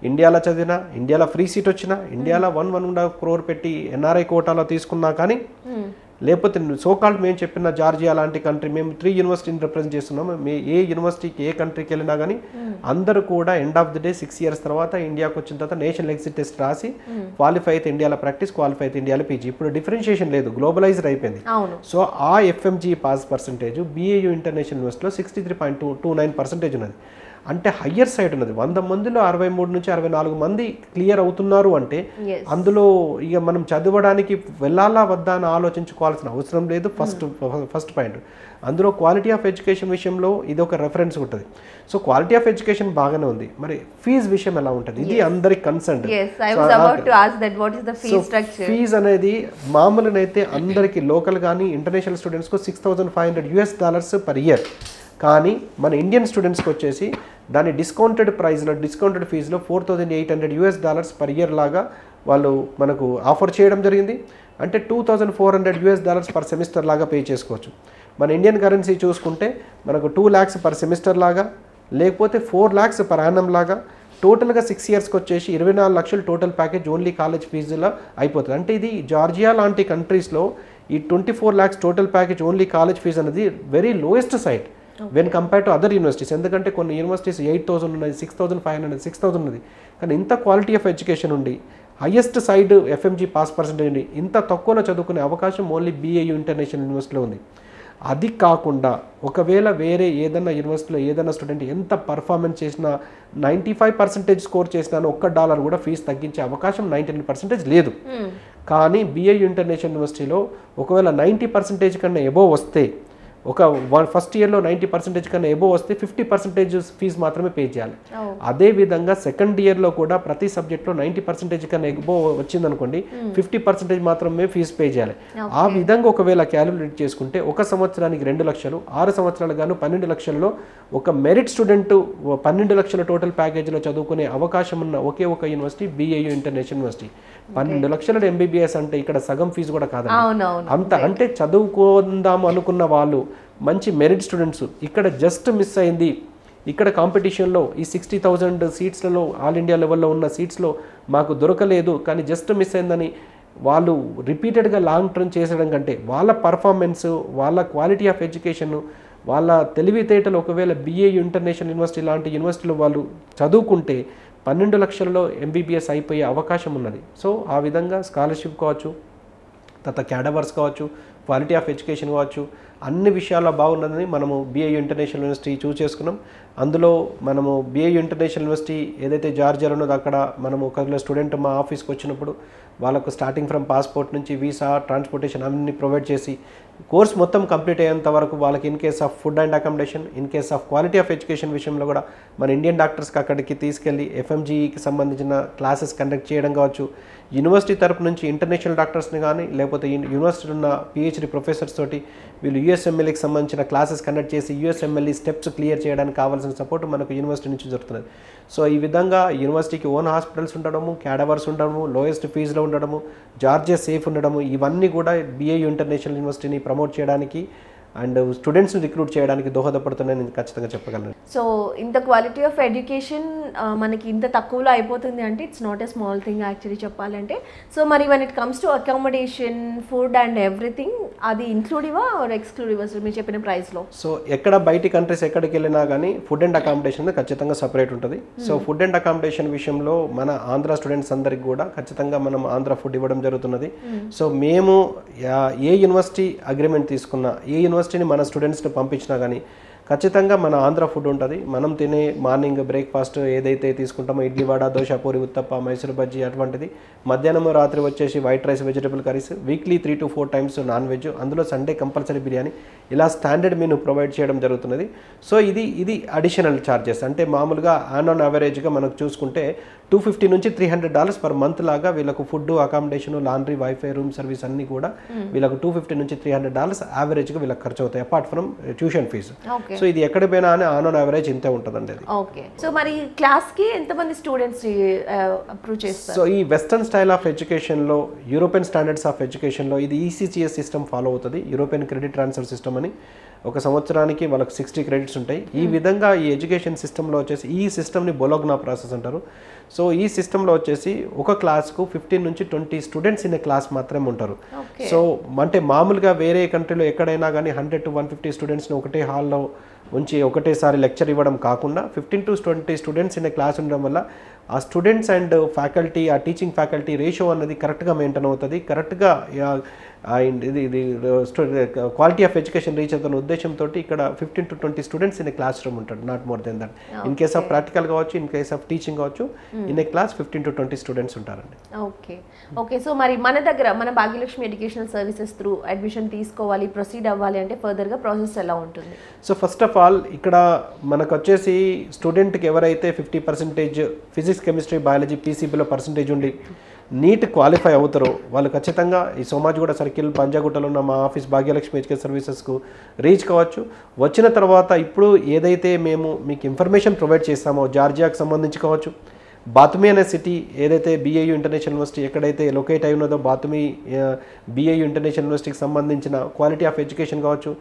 ఇండియాలో చదివినా, ఇండియాలో ఫ్రీ సీట్ వచ్చినా, ఇండియాలో 1.5 crore పెట్టి NRI కోటాలో తీసుకున్నా కానీ, లేకపోతే సోకాల్డ్ మేము చెప్పిన జార్జియా లాంటి కంట్రీ మేము 3 యూనివర్సిటీని రిప్రజెంట్ చేస్తున్నాము. ఏ యూనివర్సిటీకి ఏ కంట్రీకి వెళ్ళినా కానీ అందరూ కూడా end of the day 6 years తర్వాత ఇండియాకి వచ్చిన తర్వాత నేషనల్ ఎగ్జిట్ టెస్ట్ రాసి క్వాలిఫై అయితే ఇండియాలో ప్రాక్టీస్, క్వాలిఫై అయితే ఇండియాలో PG. ఇప్పుడు డిఫరెన్షియేషన్ లేదు, గ్లోబలైజ్డ్ అయిపోయింది. సో ఆ FMG pass percentage BAU international యూనివర్సిటీలో 63.29% ఉన్నది. అంటే హయ్యర్ సైడ్ ఉన్నది. 100 మందిలో 63 నుంచి 64 మంది క్లియర్ అవుతున్నారు అంటే అందులో ఇక మనం చదవడానికి వెళ్ళాలా వద్దా అని ఆలోచించుకోవాల్సిన అవసరం లేదు. First point. అందులో క్వాలిటీ ఆఫ్ ఎడ్యుకేషన్ విషయంలో ఇది ఒక రెఫరెన్స్ ఉంటుంది. సో క్వాలిటీ ఆఫ్ ఎడ్యుకేషన్ బాగానే ఉంది, మరి ఫీజు విషయం ఎలా ఉంటుంది? ఇది అందరికి కన్సర్న్. ఫీజ్ అనేది మామూలునైతే అందరికి లోకల్ కానీ ఇంటర్నేషనల్ స్టూడెంట్స్కు $6,500 పర్ ఇయర్. కానీ మన ఇండియన్ స్టూడెంట్స్కి వచ్చేసి దాని డిస్కౌంటెడ్ ప్రైస్లో డిస్కౌంటెడ్ ఫీజులో $4,800 పర్ ఇయర్ లాగా వాళ్ళు మనకు ఆఫర్ చేయడం జరిగింది. అంటే $2,400 పర్ సెమిస్టర్ లాగా పే చేసుకోవచ్చు. మన ఇండియన్ కరెన్సీ చూసుకుంటే మనకు 2 lakhs పర్ సెమిస్టర్ లాగా, లేకపోతే 4 lakhs పర్ యానం లాగా, టోటల్గా 6 yearsకి వచ్చేసి 24 లక్షలు టోటల్ ప్యాకేజ్ ఓన్లీ కాలేజ్ ఫీజులో అయిపోతుంది. అంటే ఇది జార్జియా లాంటి కంట్రీస్లో ఈ 24 lakhs total package only college fee అనేది very lowest side when compare to other universities. ఎందుకంటే కొన్ని యూనివర్సిటీస్ 8,000 ఉన్నది, 6,500, 6,000 ఉన్నది. కానీ ఇంత క్వాలిటీ ఆఫ్ ఎడ్యుకేషన్ ఉండి highest side FMG pass percentage ఉండి ఇంత తక్కువలో చదువుకునే అవకాశం ఓన్లీ BAU ఇంటర్నేషనల్ యూనివర్సిటీలో ఉంది. అది కాకుండా ఒకవేళ వేరే ఏదైనా యూనివర్సిటీలో ఏదైనా స్టూడెంట్ ఎంత పర్ఫార్మెన్స్ చేసినా 95% స్కోర్ చేసినా $1 కూడా ఫీజు తగ్గించే అవకాశం 99% లేదు. కానీ BAU ఇంటర్నేషనల్ యూనివర్సిటీలో ఒకవేళ 90% కన్నా ఎబోవ్ వస్తే, ఒక ఫస్ట్ ఇయర్లో 90% కన్నా ఎబోవ్ వస్తే 50% ఫీజు మాత్రమే పే చేయాలి. అదేవిధంగా సెకండ్ ఇయర్లో కూడా ప్రతి సబ్జెక్ట్లో 90% కన్నా ఎబోవ్ వచ్చిందనుకోండి 50% మాత్రమే ఫీజు పే చేయాలి. ఆ విధంగా ఒకవేళ క్యాలిక్యులేట్ చేసుకుంటే 1 సంవత్సరానికి 2 లక్షలు, 6 సంవత్సరాలు గాను 12 లక్షల్లో ఒక మెరిట్ స్టూడెంట్ 12 లక్షల టోటల్ ప్యాకేజీలో చదువుకునే అవకాశం ఉన్న ఒకే ఒక యూనివర్సిటీ BAU ఇంటర్నేషనల్ యూనివర్సిటీ. 12 లక్షల MBBS అంటే ఇక్కడ సగం ఫీజు కూడా కాదండి. అంత అంటే చదువుకుందాము అనుకున్న వాళ్ళు మంచి మెరిట్ స్టూడెంట్స్ ఇక్కడ జస్ట్ మిస్ అయింది, ఇక్కడ కాంపిటీషన్లో ఈ 60,000 సీట్స్లలో ఆల్ ఇండియా లెవెల్లో ఉన్న సీట్స్లో మాకు దొరకలేదు కానీ జస్ట్ మిస్ అయిందని వాళ్ళు రిపీటెడ్గా లాంగ్ టర్మ్ చేసడం కంటే వాళ్ళ పర్ఫార్మెన్స్, వాళ్ళ క్వాలిటీ ఆఫ్ ఎడ్యుకేషన్, వాళ్ళ తెలివితేటలు ఒకవేళ BAU ఇంటర్నేషనల్ యూనివర్సిటీ లాంటి యూనివర్సిటీలో వాళ్ళు చదువుకుంటే 12 లక్షలలో MBBS అయిపోయే అవకాశం ఉన్నది. సో ఆ విధంగా స్కాలర్షిప్ కావచ్చు, తర్వాత క్యాడవర్స్ కావచ్చు, క్వాలిటీ ఆఫ్ ఎడ్యుకేషన్ కావచ్చు, అన్ని విషయాల్లో బాగున్నదని మనము BAU ఇంటర్నేషనల్ యూనివర్సిటీ చూస్ చేసుకున్నాం. అందులో మనము BAU ఇంటర్నేషనల్ యూనివర్సిటీ ఏదైతే జార్జియాలో ఉన్నదో అక్కడ మనము ఒకవేళ స్టూడెంట్ మా ఆఫీస్కి వచ్చినప్పుడు వాళ్ళకు స్టార్టింగ్ ఫ్రమ్ పాస్పోర్ట్ నుంచి వీసా, ట్రాన్స్పోర్టేషన్ అన్ని ప్రొవైడ్ చేసి కోర్స్ మొత్తం కంప్లీట్ అయ్యేంత వరకు వాళ్ళకి in case of food and accommodation, in case of quality of education విషయంలో కూడా మన ఇండియన్ డాక్టర్స్కి అక్కడికి తీసుకెళ్ళి FMGకి సంబంధించిన క్లాసెస్ కండక్ట్ చేయడం కావచ్చు, యూనివర్సిటీ తరపు నుంచి ఇంటర్నేషనల్ డాక్టర్స్ని కానీ లేకపోతే యూనివర్సిటీలో ఉన్న PhD ప్రొఫెసర్స్ తోటి వీళ్ళు USMLEకి సంబంధించిన క్లాసెస్ కండక్ట్ చేసి USMLE స్టెప్స్ క్లియర్ చేయడానికి కావాల్సిన సపోర్ట్ మనకు యూనివర్సిటీ నుంచి దొరుకుతున్నది. సో ఈ విధంగా యూనివర్సిటీకి ఓన్ హాస్పిటల్స్ ఉండడము, క్యాడవర్స్ ఉండడము, లోయెస్ట్ ఫీజులో ఉండడము, జార్జియా సేఫ్ ఉండడము, ఇవన్నీ కూడా BAU ఇంటర్నేషనల్ యూనివర్సిటీని ప్రమోట్ చేయడానికి అండ్ స్టూడెంట్స్ని రిక్రూట్ చేయడానికి దోహదపడుతున్నాయని నేను ఖచ్చితంగా చెప్పగలను. సో ఇంత క్వాలిటీ ఆఫ్ ఎడ్యుకేషన్ మనకి ఇంత తక్కువలో అయిపోతుంది అంటే it's not a small thing actually చెప్పాలంటే. సో మరి one it comes to accommodation, food and everything, అది ఇంక్లూడివా ఆర్ ఎక్స్క్లూడివా సార్ మీరు చెప్పిన ప్రైస్లో? సో ఎక్కడ బయటి కంట్రీస్ ఎక్కడికి వెళ్ళినా కానీ ఫుడ్ అండ్ అకామిడేషన్ ఖచ్చితంగా సపరేట్ ఉంటుంది. సో ఫుడ్ అండ్ అకామిడేషన్ విషయంలో మన ఆంధ్ర స్టూడెంట్స్ అందరికి కూడా ఖచ్చితంగా మనం ఆంధ్ర ఫుడ్ ఇవ్వడం జరుగుతున్నది. సో మేము ఏ యూనివర్సిటీ అగ్రిమెంట్ తీసుకున్నా, ఏ యూనివర్సిటీని మన స్టూడెంట్స్ని పంపించినా కానీ ఖచ్చితంగా మన ఆంధ్ర ఫుడ్ ఉంటుంది. మనం తినే మార్నింగ్ బ్రేక్ఫాస్ట్ ఏదైతే తీసుకుంటామో ఇడ్లీ, వడ, దోశ, పూరి, ఉత్తప్ప, మైసూర్ బజ్జీ అటువంటిది, మధ్యాహ్నం రాత్రి వచ్చేసి white rice, vegetable curries, weekly 3 to 4 times non veg, అందులో సండే కంపల్సరీ బిర్యానీ, ఇలా స్టాండర్డ్ మెనూ ప్రొవైడ్ చేయడం జరుగుతున్నది. సో ఇది అడిషనల్ ఛార్జెస్. అంటే మామూలుగా ఆన్ యావరేజ్గా మనకు చూసుకుంటే $250 నుంచి $300 పర్ మంత్ లాగా వీళ్ళకు food, accommodation, laundry, wifi, room service అన్ని కూడా వీళ్ళకు $250 నుంచి $300 యావరేజ్గా వీళ్ళకి ఖర్చు అవుతాయి apart from tuition fee. So ఇది ఎక్కడ పోయినా అని ఆన్ యావరేజ్ ఇంతే ఉంటుందండి అది. ఓకే. సో మరి క్లాస్కి ఎంతమంది స్టూడెంట్స్ అప్రూవ్ చేస్తారు? సో ఈ వెస్టర్న్ స్టైల్ ఆఫ్ ఎడ్యుకేషన్లో, యూరోపియన్ స్టాండర్డ్స్ ఆఫ్ ఎడ్యుకేషన్లో ఇది ECGS సిస్టమ్ ఫాలో అవుతుంది, యూరోపియన్ క్రెడిట్ ట్రాన్స్ఫర్ సిస్టమ్ అని. ఒక సంవత్సరానికి వాళ్ళకి 60 క్రెడిట్స్ ఉంటాయి. ఈ విధంగా ఈ ఎడ్యుకేషన్ సిస్టంలో వచ్చేసి ఈ సిస్టమ్ని బొలోగ్నా ప్రాసెస్ అంటారు. సో ఈ సిస్టంలో వచ్చేసి ఒక క్లాస్కు 15 నుంచి 20 స్టూడెంట్స్ ఇన్ క్లాస్ మాత్రమే ఉంటారు. సో అంటే మామూలుగా వేరే కంట్రీలో ఎక్కడైనా కానీ 100 to 150 స్టూడెంట్స్ని ఒకటే హాల్లో ఉంచి ఒకటేసారి లెక్చర్ ఇవ్వడం కాకుండా 15 to 20 స్టూడెంట్స్ ఇన్ క్లాస్ ఉండడం వల్ల ఆ స్టూడెంట్స్ అండ్ ఫ్యాకల్టీ, ఆ టీచింగ్ ఫ్యాకల్టీ రేషియో అన్నది కరెక్ట్గా మెయింటైన్ అవుతుంది, కరెక్ట్గా ఇది క్వాలిటీ ఆఫ్ ఎడ్యుకేషన్ రీచ్ అవుతున్న ఉద్దేశంతో ఇక్కడ 15 to 20 students in class room ఉంటాడు, not more than that. In case of practical కావచ్చు, ఇన్ కేస్ ఆఫ్ టీచింగ్ కావచ్చు, in a class 15 to 20 students ఉంటారండి. ఓకే. సో మరి మన దగ్గర మన Bhagyalakshmi educational services through admission తీసుకోవాలి, ప్రొసీడ్ అవ్వాలి అంటే ఫర్దర్గా ప్రాసెస్ ఎలా ఉంటుంది? సో ఫస్ట్ ఆఫ్ ఆల్ ఇక్కడ మనకు వచ్చేసి స్టూడెంట్కి ఎవరైతే 50% ఫిజిక్స్, కెమిస్ట్రీ, బయాలజీ, పీసీబీలో పర్సంటేజ్ ఉండి నీట్ క్వాలిఫై అవుతారో వాళ్ళు ఖచ్చితంగా ఈ సోమాజిగూడ సర్కిల్, పంజాగుట్టలో ఉన్న మా ఆఫీస్ భాగ్యలక్ష్మి ఎడ్యుకేషన్ సర్వీసెస్కు రీచ్ కావచ్చు. వచ్చిన తర్వాత ఇప్పుడు ఏదైతే మేము మీకు ఇన్ఫర్మేషన్ ప్రొవైడ్ చేస్తామో జార్జియాకు సంబంధించి కావచ్చు, బాతుమి అనే సిటీ ఏదైతే BIU ఇంటర్నేషనల్ యూనివర్సిటీ ఎక్కడైతే లొకేట్ అయి ఉన్నదో బాతుమి BIU ఇంటర్నేషనల్ యూనివర్సిటీకి సంబంధించిన క్వాలిటీ ఆఫ్ ఎడ్యుకేషన్ కావచ్చు,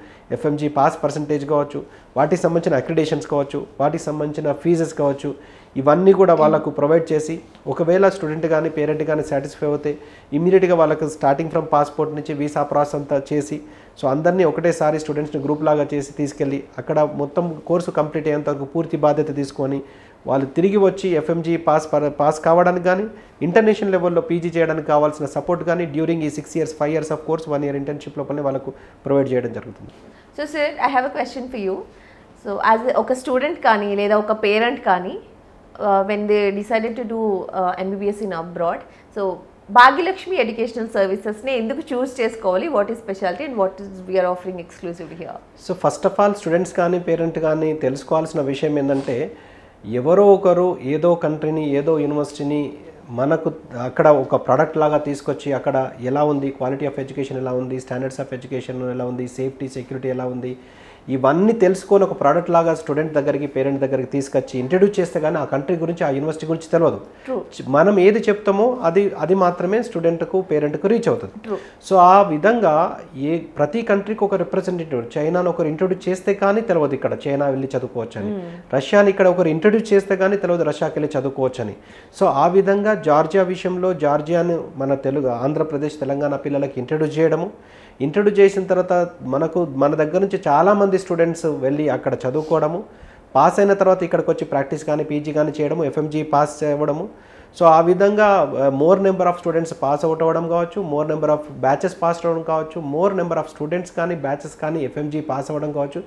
FMG పాస్ పర్సంటేజ్ కావచ్చు, వాటికి సంబంధించిన అక్రిడేషన్స్ కావచ్చు, వాటికి సంబంధించిన ఫీజెస్ కావచ్చు, ఇవన్నీ కూడా వాళ్ళకు ప్రొవైడ్ చేసి ఒకవేళ స్టూడెంట్ కానీ పేరెంట్ కానీ సాటిస్ఫై అవుతే ఇమీడియట్గా వాళ్ళకు స్టార్టింగ్ ఫ్రమ్ పాస్పోర్ట్ నుంచి వీసా ప్రాసెస్ అంతా చేసి సో అందరినీ ఒకటేసారి స్టూడెంట్స్ని గ్రూప్ లాగా చేసి తీసుకెళ్ళి అక్కడ మొత్తం కోర్సు కంప్లీట్ అయ్యేంత వరకు పూర్తి బాధ్యత తీసుకొని వాళ్ళు తిరిగి వచ్చి FMG పాస్ కావడానికి కానీ ఇంటర్నేషనల్ లెవెల్లో పీజీ చేయడానికి కావాల్సిన సపోర్ట్ కానీ డ్యూరింగ్ ఈ 6 years 5 years of course 1 year internship లోపలనే వాళ్ళకు ప్రొవైడ్ చేయడం జరుగుతుంది. So sir, I have a question for you. So as ఒక స్టూడెంట్ కానీ లేదా ఒక పేరెంట్ కానీ when they decided to do MBBS in abroad, so Bhagyalakshmi educational సర్వీసెస్ని ఎందుకు చూస్ చేసుకోవాలి? What is speciality and what is we are offering exclusively here? So first of all students కానీ parent కానీ తెలుసుకోవాల్సిన విషయం ఏంటంటే ఎవరో ఒకరు ఏదో కంట్రీని ఏదో యూనివర్సిటీని మనకు అక్కడ ఒక ప్రోడక్ట్ లాగా తీసుకొచ్చి అక్కడ ఎలా ఉంది, క్వాలిటీ ఆఫ్ ఎడ్యుకేషన్ ఎలా ఉంది, స్టాండర్డ్స్ ఆఫ్ ఎడ్యుకేషన్ ఎలా ఉంది, సేఫ్టీ సెక్యూరిటీ ఎలా ఉంది, ఇవన్నీ తెలుసుకొని ఒక ప్రోడక్ట్ లాగా స్టూడెంట్ దగ్గరికి పేరెంట్ దగ్గరికి తీసుకొచ్చి ఇంట్రడ్యూస్ చేస్తే కానీ ఆ కంట్రీ గురించి ఆ యూనివర్సిటీ గురించి తెలియదు. మనం ఏది చెప్తామో అది మాత్రమే స్టూడెంట్కు పేరెంట్కు రీచ్ అవుతుంది. సో ఆ విధంగా ప్రతి కంట్రీకి ఒక రిప్రజెంటేటివ్, చైనాను ఒకరు ఇంట్రడ్యూస్ చేస్తే కానీ తెలియదు ఇక్కడ చైనా వెళ్ళి చదువుకోవచ్చు అని, రష్యాని ఇక్కడ ఒకరు ఇంట్రడ్యూస్ చేస్తే కానీ తెలియదు రష్యాకి వెళ్ళి చదువుకోవచ్చు అని. సో ఆ విధంగా జార్జియా విషయంలో జార్జియాను మన ఆంధ్రప్రదేశ్ తెలంగాణ పిల్లలకి ఇంట్రడ్యూస్ చేయడము, ఇంట్రడ్యూస్ చేసిన తర్వాత మన దగ్గర నుంచి చాలామంది స్టూడెంట్స్ వెళ్ళి అక్కడ చదువుకోవడము, పాస్ అయిన తర్వాత ఇక్కడికి వచ్చి ప్రాక్టీస్ కానీ పీజీ కానీ చేయడము, FMG పాస్ చేయడము. సో ఆ విధంగా more number of students pass out అవ్వడం కావచ్చు, more number of batches pass అవ్వడం కావచ్చు, మోర్ నెంబర్ ఆఫ్ స్టూడెంట్స్ కానీ బ్యాచెస్ కానీ FMG పాస్ అవ్వడం కావచ్చు.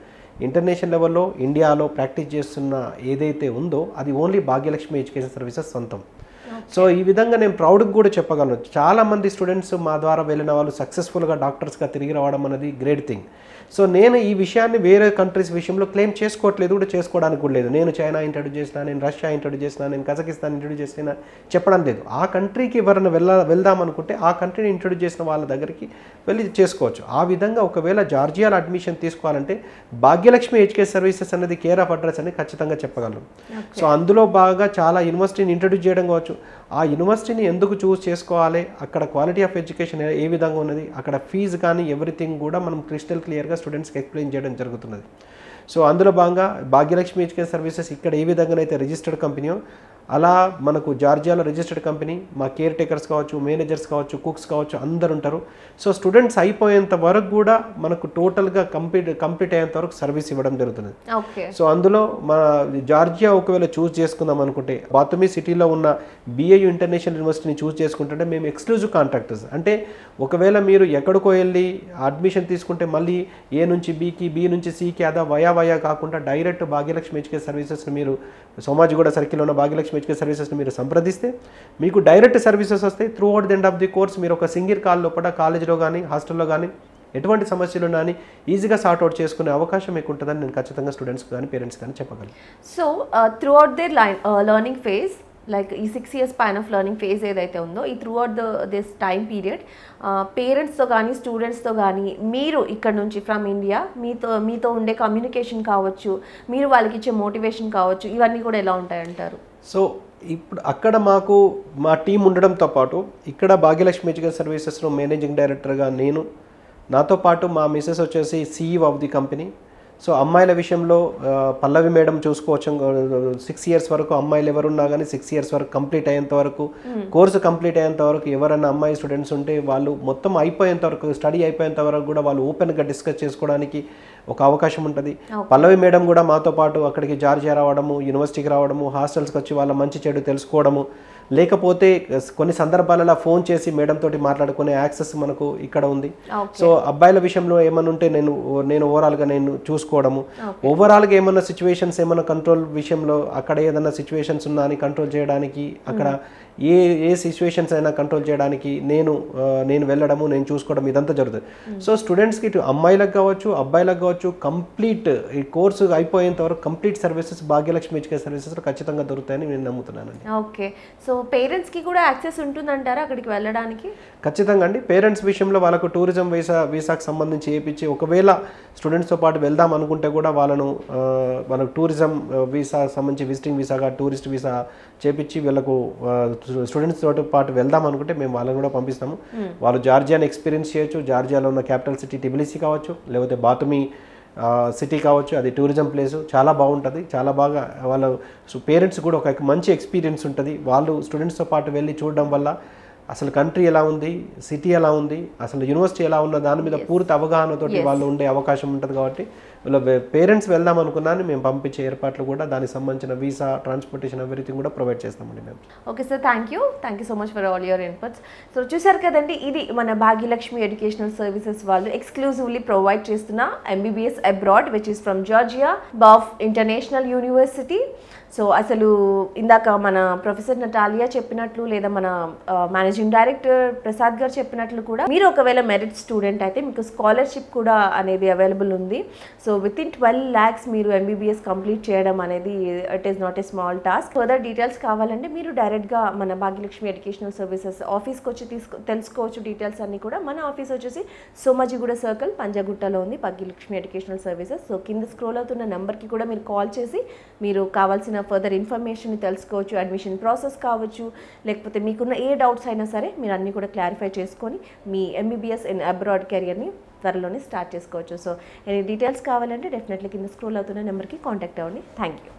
ఇంటర్నేషనల్ లెవెల్లో ఇండియాలో ప్రాక్టీస్ చేస్తున్న ఏదైతే ఉందో అది ఓన్లీ భాగ్యలక్ష్మి ఎడ్యుకేషన్ సర్వీసెస్ సొంతం. సో ఈ విధంగా నేను ప్రౌడ్గా కూడా చెప్పగలను, చాలామంది స్టూడెంట్స్ మా ద్వారా వెళ్ళిన వాళ్ళు సక్సెస్ఫుల్గా డాక్టర్స్గా తిరిగి రావడం అనేది గ్రేట్ థింగ్. సో నేను ఈ విషయాన్ని వేరే కంట్రీస్ విషయంలో క్లెయిమ్ చేసుకోవట్లేదు, కూడా చేసుకోవడానికి కూడా లేదు. నేను చైనా ఇంట్రడ్యూస్ చేసినా, నేను రష్యా ఇంట్రడ్యూస్ చేసినా, నేను కజకిస్తాన్ ఇంట్రడ్యూస్ చేసినా చెప్పడం లేదు. ఆ కంట్రీకి ఎవరైనా వెళ్దాం అనుకుంటే ఆ కంట్రీని ఇంట్రడ్యూస్ చేసిన వాళ్ళ దగ్గరికి వెళ్ళి చేసుకోవచ్చు. ఆ విధంగా ఒకవేళ జార్జియాలో అడ్మిషన్ తీసుకోవాలంటే భాగ్యలక్ష్మి ఎడ్యుకేషన్ సర్వీసెస్ అనేది కేర్ ఆఫ్ అడ్రస్ అని ఖచ్చితంగా చెప్పగలను. సో అందులో బాగా చాలా యూనివర్సిటీని ఇంట్రడ్యూస్ చేయడం కావచ్చు, ఆ యూనివర్సిటీని ఎందుకు చూస్ చేసుకోవాలి, అక్కడ క్వాలిటీ ఆఫ్ ఎడ్యుకేషన్ ఏ విధంగా ఉన్నది, అక్కడ ఫీజు కానీ ఎవ్రీథింగ్ కూడా మనం క్రిస్టల్ క్లియర్గా స్టూడెంట్స్కి ఎక్స్ప్లెయిన్ చేయడం జరుగుతున్నది. సో అందులో భాగంగా భాగ్యలక్ష్మి ఎడ్యుకేషన్ సర్వీసెస్ ఇక్కడ ఏ విధంగానైతే రిజిస్టర్డ్ కంపెనీయో అలా మనకు జార్జియాలో రిజిస్టర్డ్ కంపెనీ, మా కేర్ టేకర్స్ కావచ్చు, మేనేజర్స్ కావచ్చు, కుక్స్ కావచ్చు, అందరు ఉంటారు. సో స్టూడెంట్స్ అయిపోయేంత వరకు కూడా మనకు టోటల్గా కంప్లీట్ అయ్యేంత వరకు సర్వీస్ ఇవ్వడం జరుగుతుంది. సో అందులో మన జార్జియా ఒకవేళ చూస్ చేసుకుందాం అనుకుంటే బాతుమి సిటీలో ఉన్న BIU ఇంటర్నేషనల్ యూనివర్సిటీని చూస్ చేసుకుంటుంటే మేము ఎక్స్క్లూజివ్ కాంట్రాక్టర్స్. అంటే ఒకవేళ మీరు ఎక్కడికో వెళ్ళి అడ్మిషన్ తీసుకుంటే మళ్ళీ A నుంచి Bకి, B నుంచి Cకి అదా వయా కాకుండా డైరెక్ట్ భాగ్యలక్ష్మి ఎడ్యుకేషన్ సర్వీసెస్ని మీరు సోమాజిగూడ సర్కిల్లో ఉన్న భాగ్యలక్ష్మి ఎడ్యుకేషన్ సర్వీసెస్ని మీరు సంప్రదిస్తే మీకు డైరెక్ట్ సర్వీసెస్ వస్తాయి. Through out the end of the course మీరు ఒక సింగిల్ కాల్ లోపల కాలేజ్లో కానీ హాస్టల్లో కానీ ఎటువంటి సమస్యలు కానీ ఈజీగా సార్ట్అవుట్ చేసుకునే అవకాశం మీకు ఉంటుందని నేను ఖచ్చితంగా స్టూడెంట్స్ కానీ పేరెంట్స్ కానీ చెప్పగలను. So throughout their learning phase, like ఈ 6 years span of learning phase ఏదైతే ఉందో ఈ throughout this time period పేరెంట్స్తో కానీ స్టూడెంట్స్తో కానీ మీరు ఇక్కడ నుంచి ఫ్రమ్ ఇండియా మీతో ఉండే కమ్యూనికేషన్ కావచ్చు, మీరు వాళ్ళకి ఇచ్చే మోటివేషన్ కావచ్చు, ఇవన్నీ కూడా ఎలా ఉంటాయంటారు? సో ఇప్పుడు అక్కడ మాకు మా టీం ఉండడంతో పాటు ఇక్కడ భాగ్యలక్ష్మి ఎడ్యుకేషన్ సర్వీసెస్లో మేనేజింగ్ డైరెక్టర్గా నేను, నాతో పాటు మా మిసెస్ వచ్చేసి CEO of the company. So అమ్మాయిల విషయంలో పల్లవి మేడం చూసుకోవచ్చు, 6 years వరకు అమ్మాయిలు ఎవరున్నా కానీ 6 years వరకు కంప్లీట్ అయ్యేంత వరకు, కోర్సు కంప్లీట్ అయ్యేంత వరకు ఎవరైనా అమ్మాయి స్టూడెంట్స్ ఉంటే వాళ్ళు మొత్తం అయిపోయేంత వరకు, స్టడీ అయిపోయేంత వరకు కూడా వాళ్ళు ఓపెన్గా డిస్కస్ చేసుకోవడానికి ఒక అవకాశం ఉంటుంది. పల్లవి మేడం కూడా మాతో పాటు అక్కడికి జార్జియా రావడము, యూనివర్సిటీకి రావడము, హాస్టల్స్కి వచ్చి వాళ్ళ మంచి చెడు తెలుసుకోవడము, లేకపోతే కొన్ని సందర్భాలలో ఫోన్ చేసి మేడం తోటి మాట్లాడుకునే యాక్సెస్ మనకు ఇక్కడ ఉంది. సో అబ్బాయిల విషయంలో ఏమన్నా ఉంటే నేను ఓవరాల్గా నేను చూసుకోవడము, ఓవరాల్గా ఏమన్నా సిచ్యువేషన్స్ ఏమన్నా కంట్రోల్ విషయంలో అక్కడ ఏదైనా సిచ్యువేషన్స్ ఉన్నా అని కంట్రోల్ చేయడానికి, అక్కడ ఏ సిచ్యువేషన్స్ అయినా కంట్రోల్ చేయడానికి నేను వెళ్ళడము, నేను చూసుకోవడం, ఇదంతా జరుగుతుంది. సో స్టూడెంట్స్కి ఇటు అమ్మాయిలకు కావచ్చు అబ్బాయిలకు కావచ్చు కంప్లీట్ ఈ కోర్సు అయిపోయేంత వరకు కంప్లీట్ సర్వీసెస్ భాగ్యలక్ష్మి ఎడ్యుకేషన్ సర్వీసెస్లో ఖచ్చితంగా దొరుకుతాయని నేను నమ్ముతున్నానండి. ఓకే, సో పేరెంట్స్కి కూడా యాక్సెస్ ఉంటుందంటారా అక్కడికి వెళ్ళడానికి? ఖచ్చితంగా అండి. పేరెంట్స్ విషయంలో వాళ్ళకు టూరిజం వీసాకు సంబంధించి చేయించి, ఒకవేళ స్టూడెంట్స్తో పాటు వెళ్దాం అనుకుంటే కూడా వాళ్ళకు టూరిజం వీసా సంబంధించి విజిటింగ్ వీసాగా టూరిస్ట్ వీసా చేపించి వీళ్ళకు స్టూడెంట్స్ తోటి పాటు వెళ్దాం అనుకుంటే మేము వాళ్ళని కూడా పంపిస్తాము. వాళ్ళు జార్జియాని ఎక్స్పీరియన్స్ చేయొచ్చు. జార్జియాలో ఉన్న క్యాపిటల్ సిటీ టిబిలిసి కావచ్చు, లేకపోతే బాతుమి సిటీ కావచ్చు, అది టూరిజం ప్లేస్ చాలా బాగుంటుంది. చాలా బాగా వాళ్ళ పేరెంట్స్ కూడా ఒక మంచి ఎక్స్పీరియన్స్ ఉంటుంది. వాళ్ళు స్టూడెంట్స్తో పాటు వెళ్ళి చూడడం వల్ల అసలు కంట్రీ ఎలా ఉంది, సిటీ ఎలా ఉంది, అసలు యూనివర్సిటీ ఎలా ఉన్న దాని మీద పూర్తి అవగాహనతోటి వాళ్ళు ఉండే అవకాశం ఉంటుంది. కాబట్టి వీళ్ళ పేరెంట్స్ వెళ్దాం అనుకున్నాను మేము పంపించే ఏర్పాట్లు కూడా దానికి సంబంధించిన వీసా, ట్రాన్స్పోర్టేషన్ ఎవ్రీథింగ్ కూడా ప్రొవైడ్ చేస్తామండి మేము. Okay sir, thank you so much for all your inputs. So చూసారు కదండి, ఇది మన భాగ్యలక్ష్మి ఎడ్యుకేషనల్ సర్వీసెస్ వాళ్ళు ఎక్స్క్లూజివ్లీ ప్రొవైడ్ చేస్తున్న MBBS abroad which is from Georgia BAU international university. So అసలు ఇందాక మన ప్రొఫెసర్ నటాలియా చెప్పినట్లు, లేదా మన మేనేజింగ్ డైరెక్టర్ ప్రసాద్ గారు చెప్పినట్లు కూడా మీరు ఒకవేళ మెరిట్ స్టూడెంట్ అయితే మీకు స్కాలర్షిప్ కూడా అనేది అవైలబుల్ ఉంది. సో విత్ ఇన్ 12 lakhs మీరు ఎంబీబీఎస్ కంప్లీట్ చేయడం అనేది it is not a small task. Further details కావాలంటే మీరు డైరెక్ట్గా మన భాగ్యలక్ష్మి ఎడ్యుకేషనల్ సర్వీసెస్ ఆఫీస్కి వచ్చి తెలుసుకోవచ్చు. డీటెయిల్స్ అన్ని కూడా మన ఆఫీస్ వచ్చేసి సోమాజిగూడ సర్కిల్, పంజాగుట్టలో ఉంది భాగ్యలక్ష్మి ఎడ్యుకేషనల్ సర్వీసెస్. సో కింద స్క్రోల్ అవుతున్న నెంబర్కి కూడా మీరు కాల్ చేసి మీరు కావాల్సిన ఫర్దర్ ఇన్ఫర్మేషన్ తెలుసుకోవచ్చు. అడ్మిషన్ ప్రాసెస్ కావచ్చు, లేకపోతే మీకున్న ఏ డౌట్స్ అయినా సరే మీరు అన్నీ కూడా క్లారిఫై చేసుకొని మీ ఎంబీబీఎస్ ఇన్ అబ్రాడ్ కెరియర్ని త్వరలోనే స్టార్ట్ చేసుకోవచ్చు. సో ఎనీ డీటెయిల్స్ కావాలంటే డెఫినెట్లీ కింద స్క్రోల్ అవుతున్న నెంబర్కి కాంటాక్ట్ అవ్వండి. Thank you.